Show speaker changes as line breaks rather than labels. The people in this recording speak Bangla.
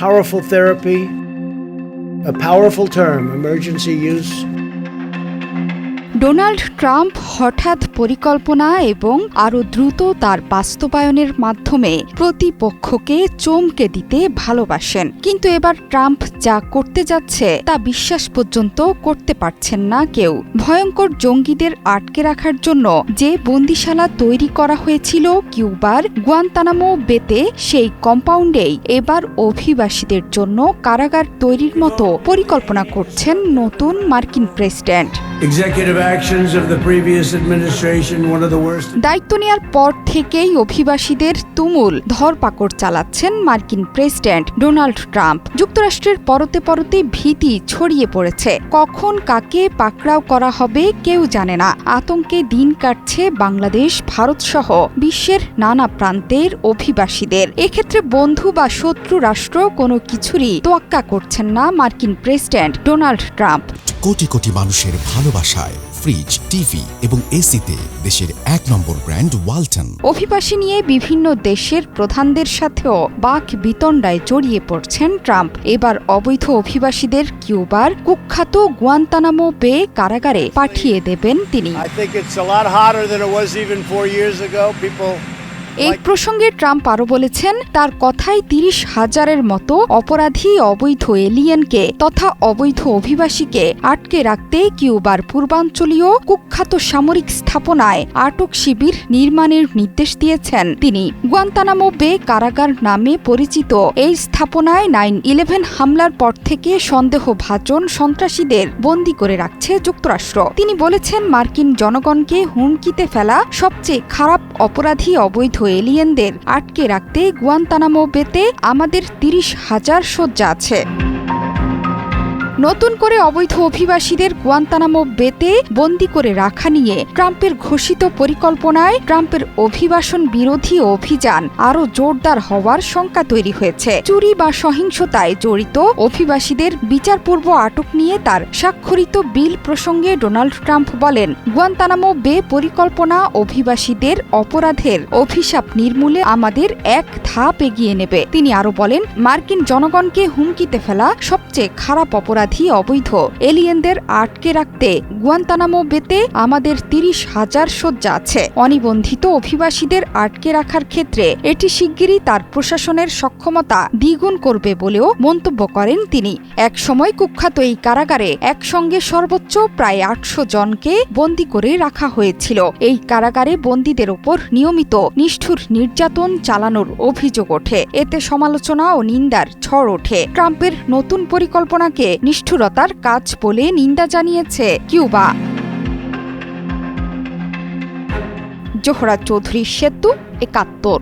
powerful therapy, a powerful term, emergency use.
Donald Trump হঠাৎ পরিকল্পনা এবং আরও দ্রুত তার বাস্তবায়নের মাধ্যমে প্রতিপক্ষকে চমকে দিতে ভালোবাসেন, কিন্তু এবার ট্রাম্প যা করতে যাচ্ছে তা বিশ্বাস পর্যন্ত করতে পারছেন না কেউ। ভয়ঙ্কর জঙ্গিদের আটকে রাখার জন্য যে বন্দিশালা তৈরি করা হয়েছিল কিউবার গুয়ান্তানামো বেতে, সেই কম্পাউন্ডেই এবার অভিবাসীদের জন্য কারাগার তৈরির মতো পরিকল্পনা করছেন নতুন মার্কিন প্রেসিডেন্ট। দায়িত্ব নেওয়ার পর থেকেই অভিবাসীদের তুমুল ধরপাকড় চালাচ্ছেন মার্কিন প্রেসিডেন্ট ডোনাল্ড ট্রাম্প। যুক্তরাষ্ট্রের পরতে পরতে ভীতি ছড়িয়ে পড়েছে, কখন কাকে পাকড়াও করা হবে কেউ জানে না। আতঙ্কে দিন কাটছে বাংলাদেশ, ভারত সহ বিশ্বের নানা প্রান্তের অভিবাসীদের। এক্ষেত্রে বন্ধু বা শত্রু রাষ্ট্র কোনো কিছুরই তোয়াক্কা করছেন না মার্কিন president Donald Trump.
Crore crore মানুষের ভালোবাসায় ফ্রিজ, টিভি এবং এসিতে দেশের ১ নম্বর ব্র্যান্ড ওয়ালটন।
অভিবাসী নিয়ে বিভিন্ন দেশের প্রধানদের সাথেও বাক বিতণ্ডায় জড়িয়ে পড়ছেন ট্রাম্প। এবার অবৈধ অভিবাসীদের কিউবার কুখ্যাত গুয়ান্তানামো বে কারাগারে পাঠিয়ে দেবেন তিনি। এই প্রসঙ্গে ট্রাম্প আরও বলেছেন, তার কথায় ৩০,০০০-এর মতো অপরাধী অবৈধ এলিয়েনকে তথা অবৈধ অভিবাসীকে আটকে রাখতে কিউবার পূর্বাঞ্চলীয় কুখ্যাত সামরিক স্থাপনায় আটক শিবির নির্মাণের নির্দেশ দিয়েছেন তিনি। গুয়ান্তানামো বে কারাগার নামে পরিচিত এই স্থাপনায় 9/11 হামলার পর থেকে সন্দেহভাজন সন্ত্রাসীদের বন্দী করে রাখছে যুক্তরাষ্ট্র। তিনি বলেছেন, মার্কিন জনগণকে হুমকিতে ফেলা সবচেয়ে খারাপ অপরাধী অবৈধ এলিয়েনদের আটকে রাখতে গুয়ান্তানামো বেতে আমাদের ৩০,০০০ শয্যা আছে। নতুন করে অবৈধ অভিবাসীদের গুয়ান্তানামো বেতে বন্দী করে রাখা নিয়ে ট্রাম্পের ঘোষিত পরিকল্পনায় ট্রাম্পের অভিবাসন বিরোধী অভিযান আরও জোরদার হওয়ার শঙ্কা তৈরি হয়েছে। চুরি বা সহিংসতায় জড়িত অভিবাসীদের বিচারপূর্ব আটক নিয়ে তার স্বাক্ষরিত বিল প্রসঙ্গে ডোনাল্ড ট্রাম্প বলেন, গুয়ান্তানামো বে পরিকল্পনা অভিবাসীদের অপরাধের অভিশাপ নির্মূলে আমাদের এক ধাপ এগিয়ে নেবে। তিনি আরও বলেন, মার্কিন জনগণকে হুমকিতে ফেলা সবচেয়ে খারাপ অপরাধী অবৈধ এলিয়েনদের আটকে রাখতে গুয়ান্তানামো বেতে আমাদের ৩০,০০০ শয্যা আছে। অনিবন্ধিত অভিবাসীদের আটকে রাখার ক্ষেত্রে এটি শিগগিরই তার প্রশাসনের সক্ষমতা দ্বিগুণ করবে বলেও মন্তব্য করেন তিনি। এক সময় কুখ্যাত এই কারাগারে একসঙ্গে সর্বোচ্চ প্রায় ৮০০ জনকে বন্দী করে রাখা হয়েছিল। এই কারাগারে বন্দীদের ওপর নিয়মিত নিষ্ঠুর নির্যাতন চালানোর অভিযোগ ওঠে। এতে সমালোচনা ও নিন্দার ঝড় ওঠে। ট্রাম্পের নতুন পরিকল্পনাকে নিষ্ঠুরতার কাজ বলে নিন্দা জানিয়েছে কিউবা। জোহরা চৌধুরী সেতু, ৭১।